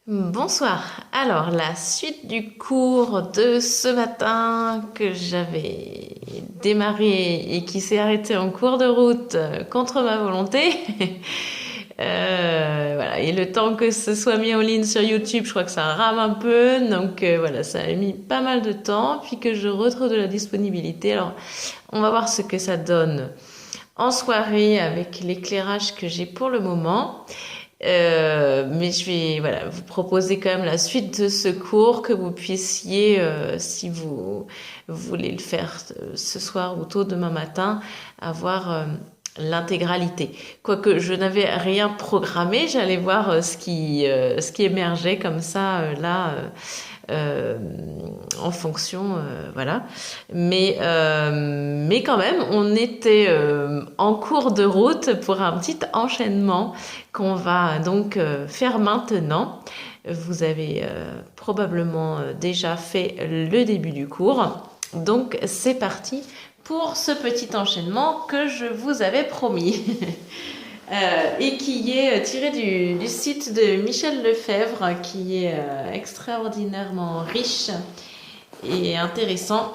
Bonsoir. Alors, la suite du cours de ce matin que j'avais démarré et qui s'est arrêté en cours de route contre ma volonté. Voilà. Et le temps que ce soit mis en ligne sur YouTube, je crois que ça rame un peu. Donc voilà, ça a mis pas mal de temps. Puis que je retrouve de la disponibilité. Alors, on va voir ce que ça donne en soirée avec l'éclairage que j'ai pour le moment. Mais je vais voilà, vous proposer quand même la suite de ce cours que vous puissiez, si vous voulez le faire ce soir ou tôt demain matin, avoir l'intégralité. Quoique je n'avais rien programmé, j'allais voir ce qui émergeait comme ça euh, en fonction, voilà. Mais quand même, on était en cours de route pour un petit enchaînement qu'on va donc faire maintenant. Vous avez probablement déjà fait le début du cours. Donc c'est parti pour ce petit enchaînement que je vous avais promis. Et qui est tiré du site de Michel Lefebvre, qui est extraordinairement riche et intéressant.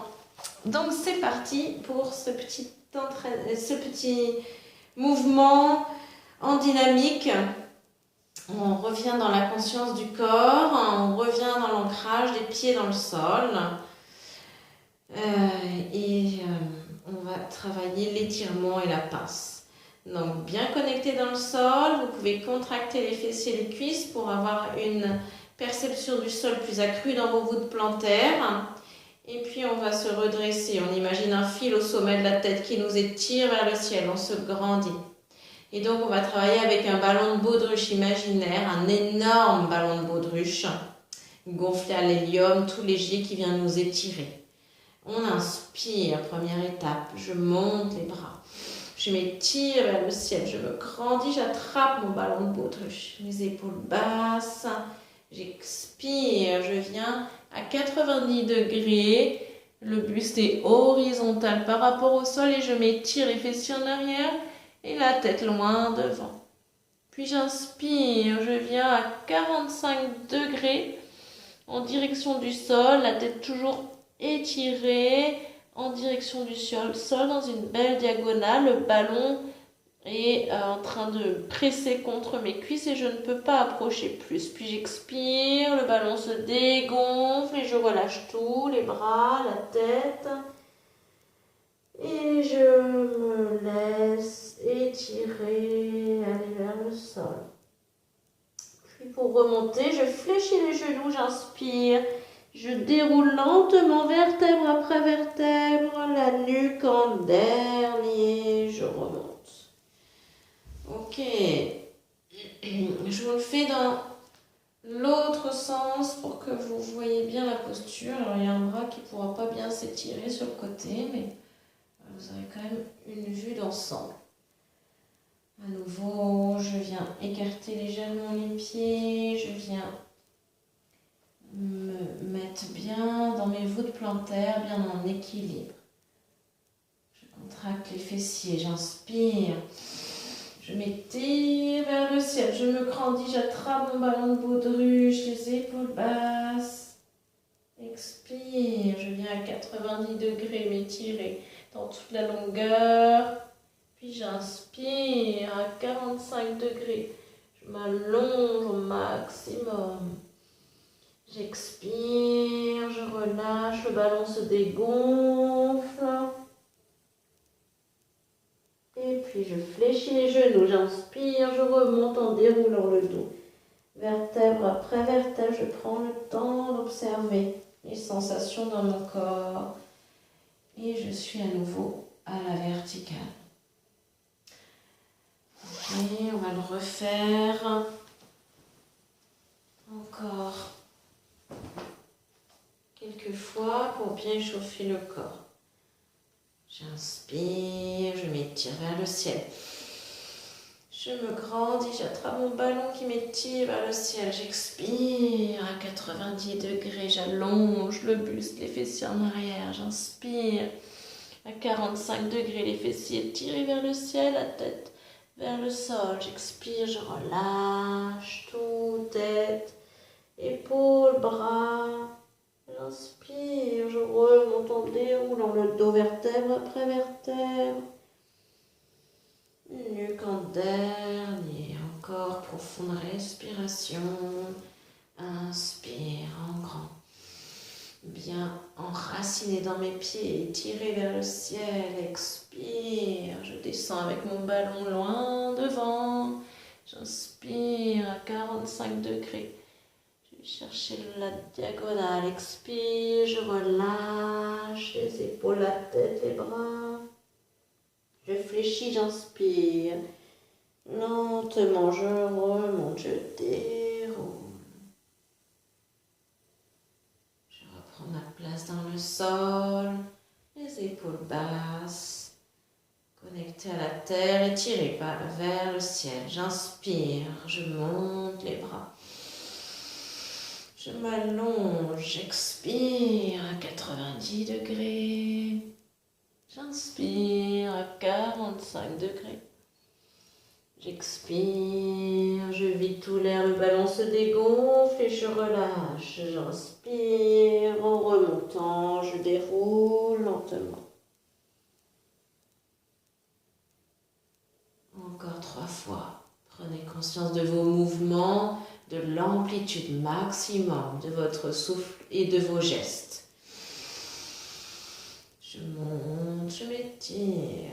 Donc c'est parti pour ce petit mouvement en dynamique. On revient dans la conscience du corps, on revient dans l'ancrage des pieds dans le sol. On va travailler l'étirement et la pince. Donc bien connecté dans le sol, vous pouvez contracter les fessiers et les cuisses pour avoir une perception du sol plus accrue dans vos voûtes plantaires. Et puis on va se redresser. On imagine un fil au sommet de la tête qui nous étire vers le ciel. On se grandit. Et donc on va travailler avec un ballon de baudruche imaginaire, un énorme ballon de baudruche gonflé à l'hélium, tout léger qui vient nous étirer. On inspire, première étape, je monte les bras. Je m'étire vers le ciel, je me grandis, j'attrape mon ballon de baudruche. Les épaules basses, j'expire, je viens à 90 degrés. Le buste est horizontal par rapport au sol et je m'étire les fessiers en arrière et la tête loin devant. Puis j'inspire, je viens à 45 degrés en direction du sol, la tête toujours étirée en direction du sol dans une belle diagonale. Le ballon est en train de presser contre mes cuisses et je ne peux pas approcher plus. Puis j'expire, le ballon se dégonfle et je relâche tout, les bras, la tête. Et je me laisse étirer, aller vers le sol. Puis pour remonter, je fléchis les genoux, j'inspire. Je déroule lentement vertèbre après vertèbre, la nuque en dernier, je remonte. Ok, je vous le fais dans l'autre sens pour que vous voyez bien la posture. Alors il y a un bras qui ne pourra pas bien s'étirer sur le côté, mais vous aurez quand même une vue d'ensemble. À nouveau, je viens écarter légèrement les pieds, je viens me mettre bien dans mes voûtes plantaires, bien en équilibre. Je contracte les fessiers, j'inspire. Je m'étire vers le ciel, je me grandis, j'attrape mon ballon de baudruche, les épaules basses. Expire, je viens à 90 degrés m'étirer dans toute la longueur. Puis j'inspire à 45 degrés. Je m'allonge au maximum. J'expire, je relâche, le ballon se dégonfle. Et puis je fléchis les genoux, j'inspire, je remonte en déroulant le dos. Vertèbre après vertèbre, je prends le temps d'observer les sensations dans mon corps. Et je suis à nouveau à la verticale. Ok, on va le refaire. Encore quelques fois pour bien échauffer le corps. J'inspire, je m'étire vers le ciel. Je me grandis, j'attrape mon ballon qui m'étire vers le ciel. J'expire à 90 degrés, j'allonge le buste, les fessiers en arrière. J'inspire à 45 degrés, les fessiers tirés vers le ciel, la tête vers le sol. J'expire, je relâche tout, tête, le bras. J'inspire, je remonte en déroulant le dos vertèbre après vertèbre. Nuque en dernier, encore profonde respiration. Inspire en grand. Bien enraciné dans mes pieds, étiré vers le ciel. Expire, je descends avec mon ballon loin devant. J'inspire à 45 degrés. Je vais chercher la diagonale. Expire, je relâche les épaules, la tête, les bras. Je fléchis, j'inspire. Lentement, je remonte, je déroule. Je reprends ma place dans le sol, les épaules basses, connectées à la terre, étirées vers le ciel. J'inspire, je monte les bras. Je m'allonge, j'expire à 90 degrés. J'inspire à 45 degrés. J'expire, je vide tout l'air, le ballon se dégonfle et je relâche. J'inspire, en remontant, je déroule lentement. Encore 3 fois. Prenez conscience de vos mouvements, de l'amplitude maximum de votre souffle et de vos gestes. Je monte, je m'étire.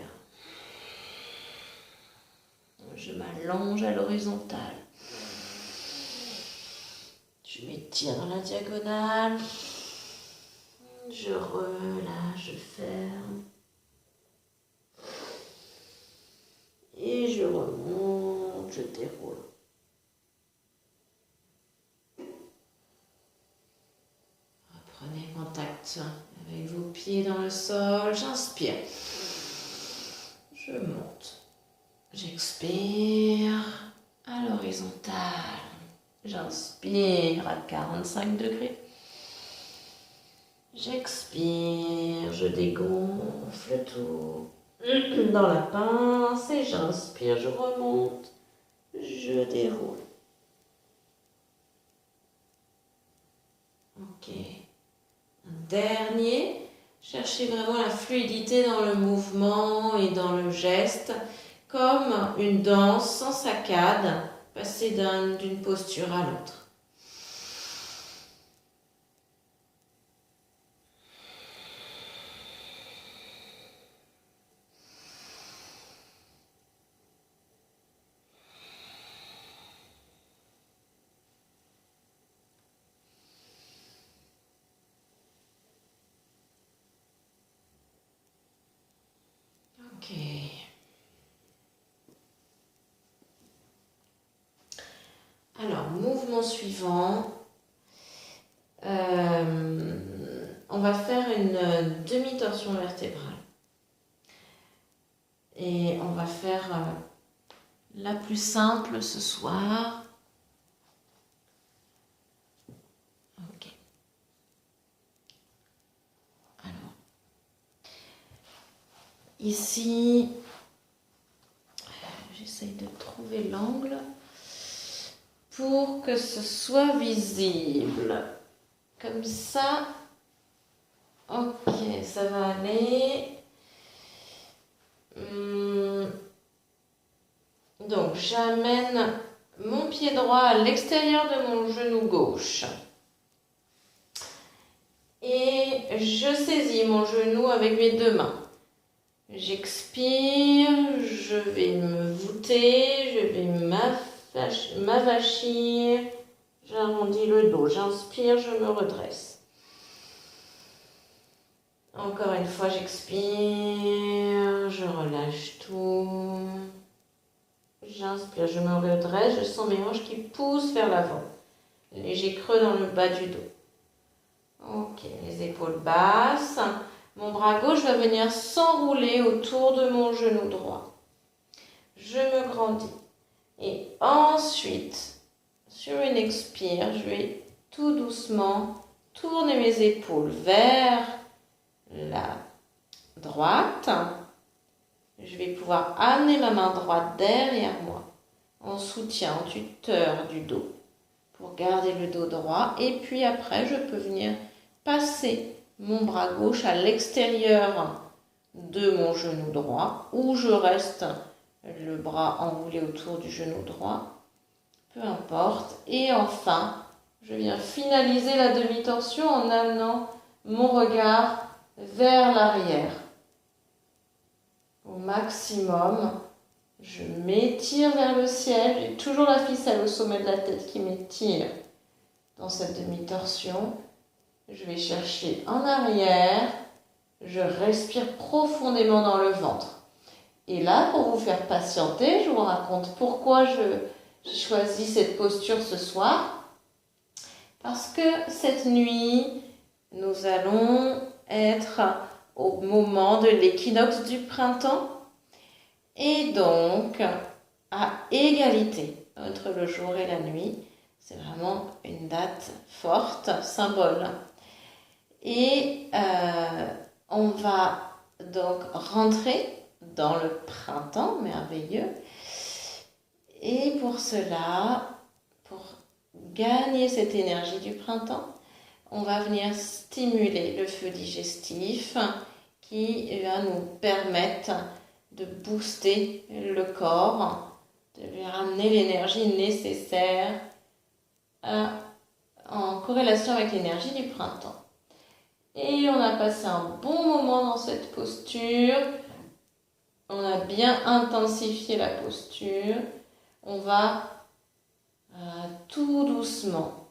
Je m'allonge à l'horizontale. Je m'étire dans la diagonale. Je relâche, je ferme. Et je remonte, je déroule. Reprenez contact avec vos pieds dans le sol. J'inspire. Je monte. J'expire à l'horizontale. J'inspire à 45 degrés. J'expire, je dégonfle tout dans la pince et j'inspire, je remonte, je déroule. Ok. Un dernier. Cherchez vraiment la fluidité dans le mouvement et dans le geste, comme une danse sans saccade, passer d'une posture à l'autre. Ok. Alors, mouvement suivant. On va faire une demi-torsion vertébrale. Et on va faire la plus simple ce soir. Ok. Alors, ici, j'essaye de trouver l'angle pour que ce soit visible. Comme ça, ok, ça va aller. Donc, j'amène mon pied droit à l'extérieur de mon genou gauche. Et je saisis mon genou avec mes 2 mains. J'expire, je vais me voûter, je vais m'avachir. J'arrondis le dos, j'inspire, je me redresse. Encore une fois, j'expire, je relâche tout. J'inspire, je me redresse, je sens mes hanches qui poussent vers l'avant. Léger creux dans le bas du dos. Ok, les épaules basses. Mon bras gauche va venir s'enrouler autour de mon genou droit. Je me grandis. Et ensuite, sur une expire, je vais tout doucement tourner mes épaules vers la droite. Je vais pouvoir amener ma main droite derrière moi, en soutien, en tuteur du dos, pour garder le dos droit. Et puis après, je peux venir passer mon bras gauche à l'extérieur de mon genou droit, ou je reste le bras enroulé autour du genou droit, peu importe. Et enfin, je viens finaliser la demi-torsion en amenant mon regard vers l'arrière. Au maximum, je m'étire vers le ciel. J'ai toujours la ficelle au sommet de la tête qui m'étire dans cette demi-torsion. Je vais chercher en arrière. Je respire profondément dans le ventre. Et là, pour vous faire patienter, je vous raconte pourquoi j'ai choisi cette posture ce soir. Parce que cette nuit, nous allons être au moment de l'équinoxe du printemps et donc à égalité entre le jour et la nuit. C'est vraiment une date forte, symbole. Et on va donc rentrer dans le printemps merveilleux. Et pour cela, pour gagner cette énergie du printemps, on va venir stimuler le feu digestif qui va nous permettre de booster le corps, de lui ramener l'énergie nécessaire en corrélation avec l'énergie du printemps. Et on a passé un bon moment dans cette posture. On a bien intensifié la posture. On va tout doucement,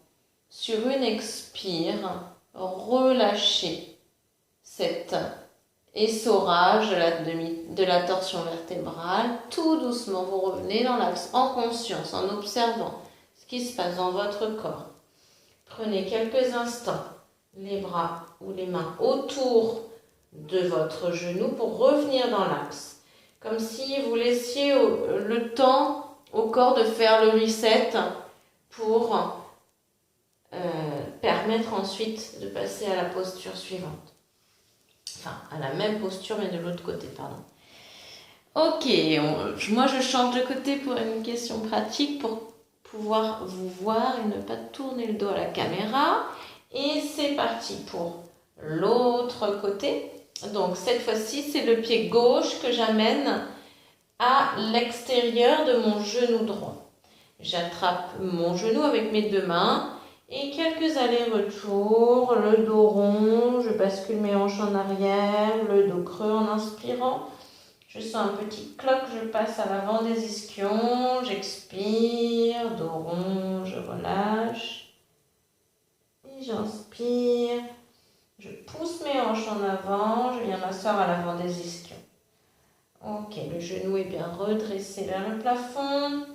sur une expire, relâcher cet essorage de la torsion vertébrale. Tout doucement, vous revenez dans l'axe en conscience, en observant ce qui se passe dans votre corps. Prenez quelques instants les bras ou les mains autour de votre genou pour revenir dans l'axe. Comme si vous laissiez le temps au corps de faire le reset pour permettre ensuite de passer à la posture suivante. Enfin, à la même posture, mais de l'autre côté, pardon. Ok, moi je change de côté pour une question pratique pour pouvoir vous voir et ne pas tourner le dos à la caméra. Et c'est parti pour l'autre côté. Donc cette fois-ci, c'est le pied gauche que j'amène à l'extérieur de mon genou droit. J'attrape mon genou avec mes deux mains et quelques allers-retours, le dos rond, je bascule mes hanches en arrière, le dos creux en inspirant. Je sens un petit cloc, je passe à l'avant des ischions, j'expire, dos rond, je relâche. Et j'inspire, je pousse mes hanches en avant, je viens m'asseoir à l'avant des ischions. Ok, le genou est bien redressé vers le plafond.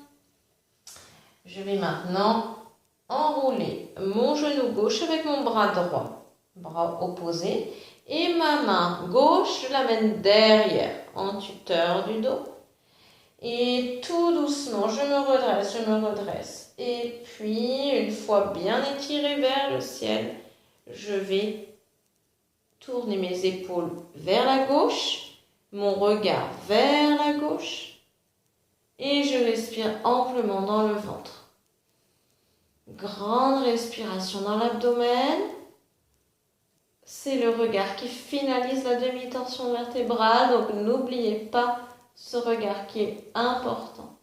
Je vais maintenant enrouler mon genou gauche avec mon bras droit, bras opposé, et ma main gauche, je l'amène derrière, en tuteur du dos. Et tout doucement, je me redresse. Et puis, une fois bien étiré vers le ciel, je vais tourner mes épaules vers la gauche, mon regard vers la gauche, et je respire amplement dans le ventre. Grande respiration dans l'abdomen. C'est le regard qui finalise la demi-torsion vertébrale, donc n'oubliez pas ce regard qui est important.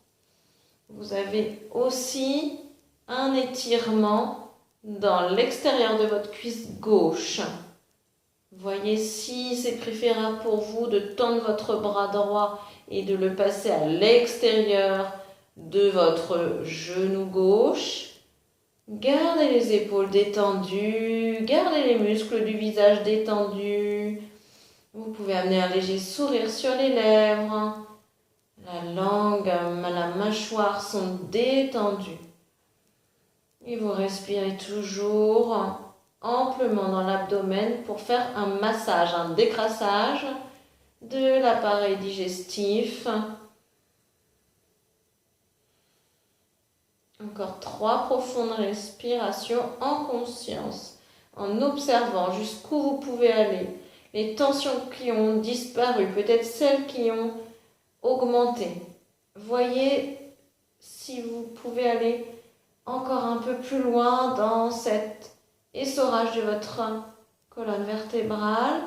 Vous avez aussi un étirement dans l'extérieur de votre cuisse gauche. Voyez si c'est préférable pour vous de tendre votre bras droit et de le passer à l'extérieur de votre genou gauche. Gardez les épaules détendues, gardez les muscles du visage détendus. Vous pouvez amener un léger sourire sur les lèvres. La langue, la mâchoire sont détendues. Et vous respirez toujours amplement dans l'abdomen pour faire un massage, un décrassage de l'appareil digestif. Encore 3 profondes respirations en conscience, en observant jusqu'où vous pouvez aller. Les tensions qui ont disparu, peut-être celles qui ont augmenté. Voyez si vous pouvez aller encore un peu plus loin dans cet essorage de votre colonne vertébrale.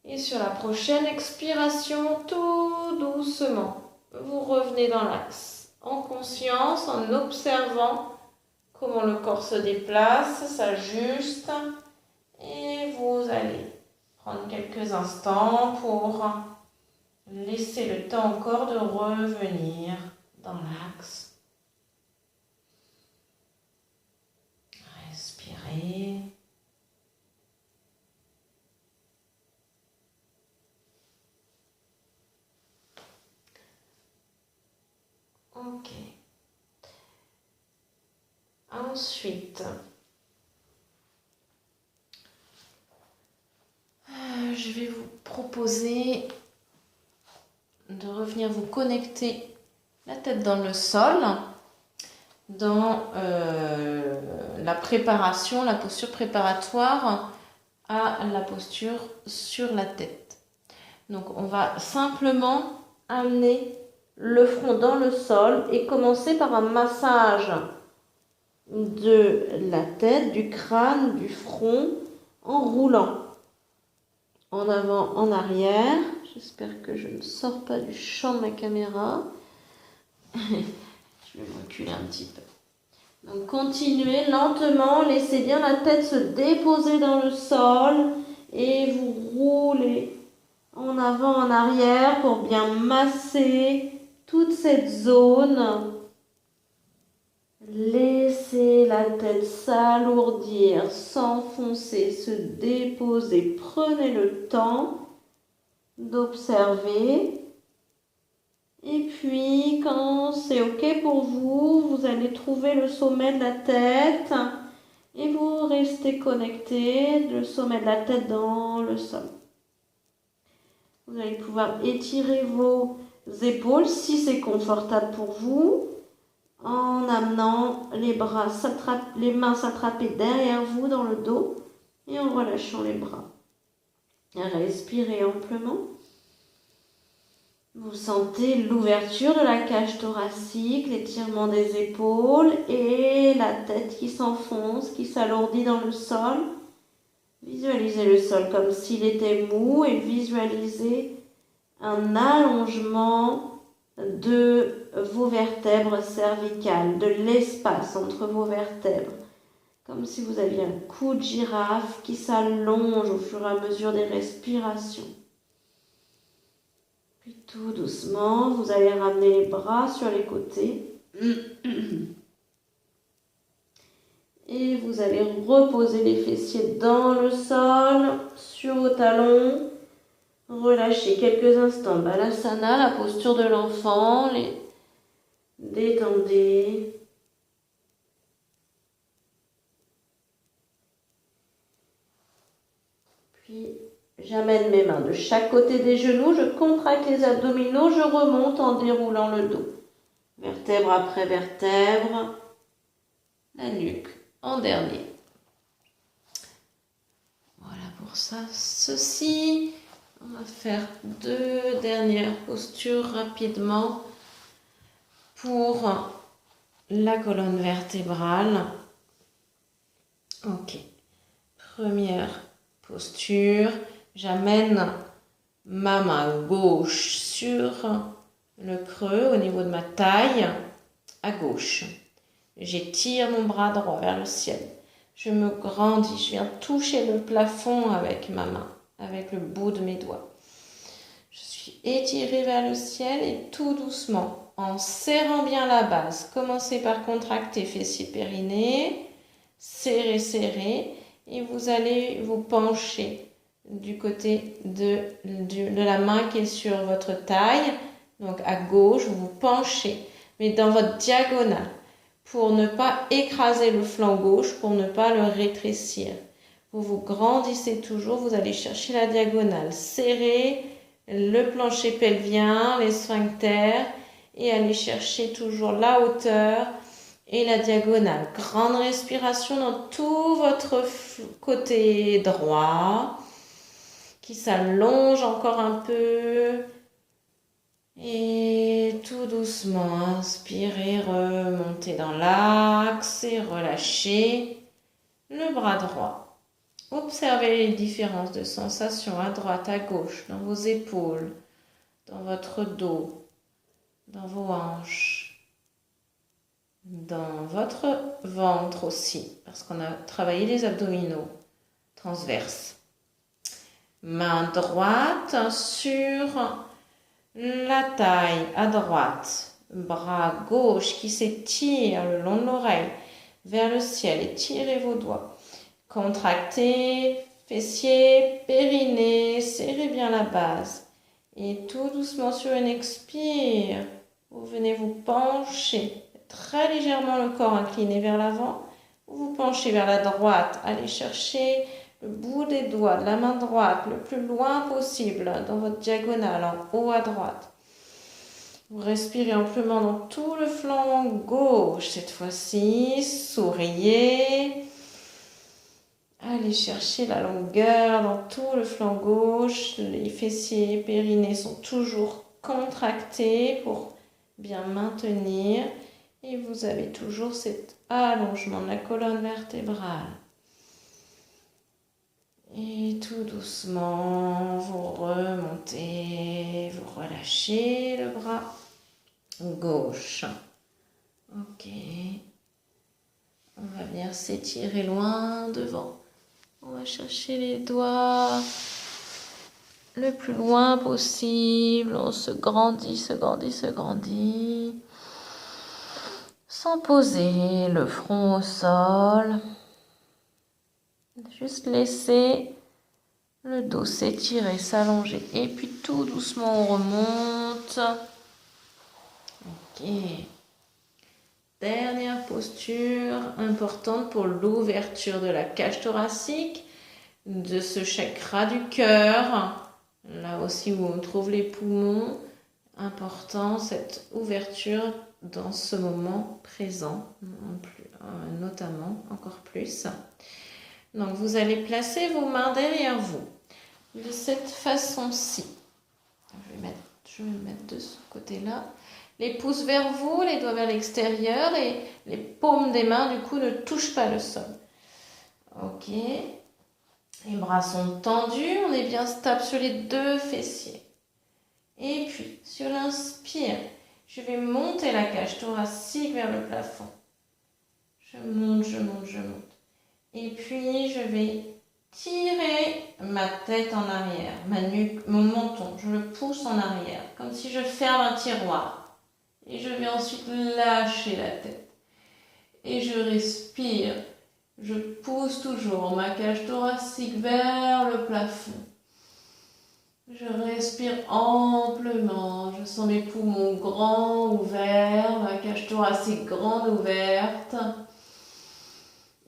Et sur la prochaine expiration, tout doucement, vous revenez dans l'axe, en conscience, en observant comment le corps se déplace, s'ajuste. Et vous allez prendre quelques instants pour laisser le temps encore de revenir dans l'axe. Respirez. Ok. Ensuite, je vais vous proposer de revenir vous connecter la tête dans le sol, dans la préparation, la posture préparatoire à la posture sur la tête. Donc on va simplement amener le front dans le sol et commencer par un massage de la tête, du crâne, du front en roulant en avant, en arrière. J'espère que je ne sors pas du champ de ma caméra. Je vais me reculer un petit peu. Donc continuez lentement, laissez bien la tête se déposer dans le sol et vous roulez en avant, en arrière pour bien masser toute cette zone. Laissez la tête s'alourdir, s'enfoncer, se déposer. Prenez le temps d'observer. Et puis, quand c'est OK pour vous, vous allez trouver le sommet de la tête et vous restez connecté, le sommet de la tête dans le sol. Vous allez pouvoir étirer vos épaules si c'est confortable pour vous, en amenant les mains s'attraper derrière vous dans le dos et en relâchant les bras. Respirez amplement. Vous sentez l'ouverture de la cage thoracique, l'étirement des épaules et la tête qui s'enfonce, qui s'alourdit dans le sol. Visualisez le sol comme s'il était mou et visualisez un allongement de vos vertèbres cervicales, de l'espace entre vos vertèbres, comme si vous aviez un cou de girafe qui s'allonge au fur et à mesure des respirations. Puis tout doucement, vous allez ramener les bras sur les côtés et vous allez reposer les fessiers dans le sol, sur vos talons. Relâchez quelques instants Balasana, la posture de l'enfant, les détendez. Puis j'amène mes mains de chaque côté des genoux, je contracte les abdominaux, je remonte en déroulant le dos. Vertèbre après vertèbre, la nuque en dernier. Voilà pour ça, ceci. On va faire 2 dernières postures rapidement pour la colonne vertébrale. Ok. Première posture. J'amène ma main gauche sur le creux au niveau de ma taille à gauche. J'étire mon bras droit vers le ciel. Je me grandis. Je viens toucher le plafond avec ma main, avec le bout de mes doigts. Je suis étirée vers le ciel et tout doucement, en serrant bien la base, commencez par contracter fessier périnée, serrez, serrez, et vous allez vous pencher du côté de la main qui est sur votre taille, donc à gauche, vous vous penchez, mais dans votre diagonale, pour ne pas écraser le flanc gauche, pour ne pas le rétrécir. Vous vous grandissez toujours, vous allez chercher la diagonale, serrez le plancher pelvien, les sphincters et allez chercher toujours la hauteur et la diagonale. Grande respiration dans tout votre côté droit qui s'allonge encore un peu. Et tout doucement, inspirez, remontez dans l'axe et relâchez le bras droit. Observez les différences de sensations à droite, à gauche, dans vos épaules, dans votre dos, dans vos hanches, dans votre ventre aussi, parce qu'on a travaillé les abdominaux transverses. Main droite sur la taille à droite, bras gauche qui s'étire le long de l'oreille vers le ciel. Étirez vos doigts. Contractez fessiers, périnée, serrez bien la base. Et tout doucement sur une expire, vous venez vous pencher, très légèrement le corps incliné vers l'avant. Vous penchez vers la droite, allez chercher le bout des doigts de la main droite le plus loin possible dans votre diagonale en haut à droite. Vous respirez amplement dans tout le flanc gauche cette fois-ci. Souriez. Allez chercher la longueur dans tout le flanc gauche. Les fessiers et périnées sont toujours contractés pour bien maintenir. Et vous avez toujours cet allongement de la colonne vertébrale. Et tout doucement, vous remontez, vous relâchez le bras gauche. Ok. On va venir s'étirer loin devant. On va chercher les doigts le plus loin possible. On se grandit, se grandit, se grandit. Sans poser le front au sol. Juste laisser le dos s'étirer, s'allonger. Et puis tout doucement, on remonte. Ok. Dernière posture importante pour l'ouverture de la cage thoracique, de ce chakra du cœur. Là aussi où on trouve les poumons. Important cette ouverture dans ce moment présent, notamment encore plus. Donc, vous allez placer vos mains derrière vous, de cette façon-ci. Je vais me mettre de ce côté-là. Les pouces vers vous, les doigts vers l'extérieur et les paumes des mains, du coup, ne touchent pas le sol. Ok. Les bras sont tendus, on est bien stable sur les deux fessiers. Et puis, sur l'inspire, je vais monter la cage thoracique vers le plafond. Je monte, je monte, je monte. Et puis, je vais tirer ma tête en arrière, ma nuque, mon menton. Je le pousse en arrière, comme si je ferme un tiroir. Et je vais ensuite lâcher la tête. Et je respire. Je pousse toujours ma cage thoracique vers le plafond. Je respire amplement. Je sens mes poumons grands ouverts, ma cage thoracique grande ouverte.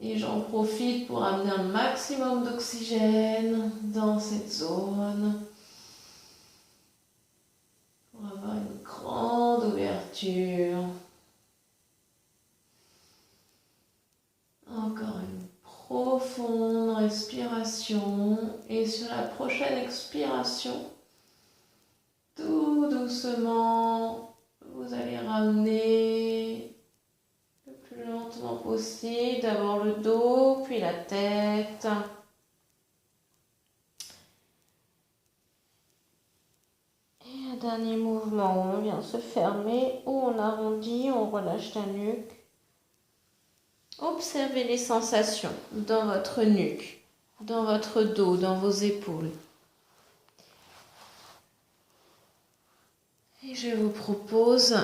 Et j'en profite pour amener un maximum d'oxygène dans cette zone. Pour avoir une grande ouverture. Encore une profonde respiration. Et sur la prochaine expiration, tout doucement, vous allez ramener le plus lentement possible, d'abord le dos, puis la tête. Et un dernier mouvement où on vient se fermer, où on arrondit, on relâche la nuque. Observez les sensations dans votre nuque, dans votre dos, dans vos épaules. Et je vous propose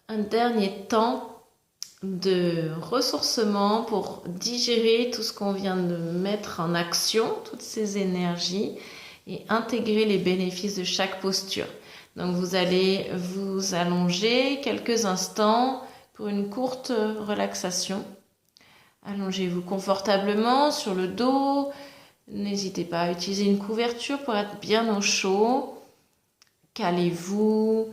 un dernier temps de ressourcement pour digérer tout ce qu'on vient de mettre en action, toutes ces énergies, et intégrer les bénéfices de chaque posture. Donc vous allez vous allonger quelques instants pour une courte relaxation. Allongez-vous confortablement sur le dos. N'hésitez pas à utiliser une couverture pour être bien au chaud. Calez-vous.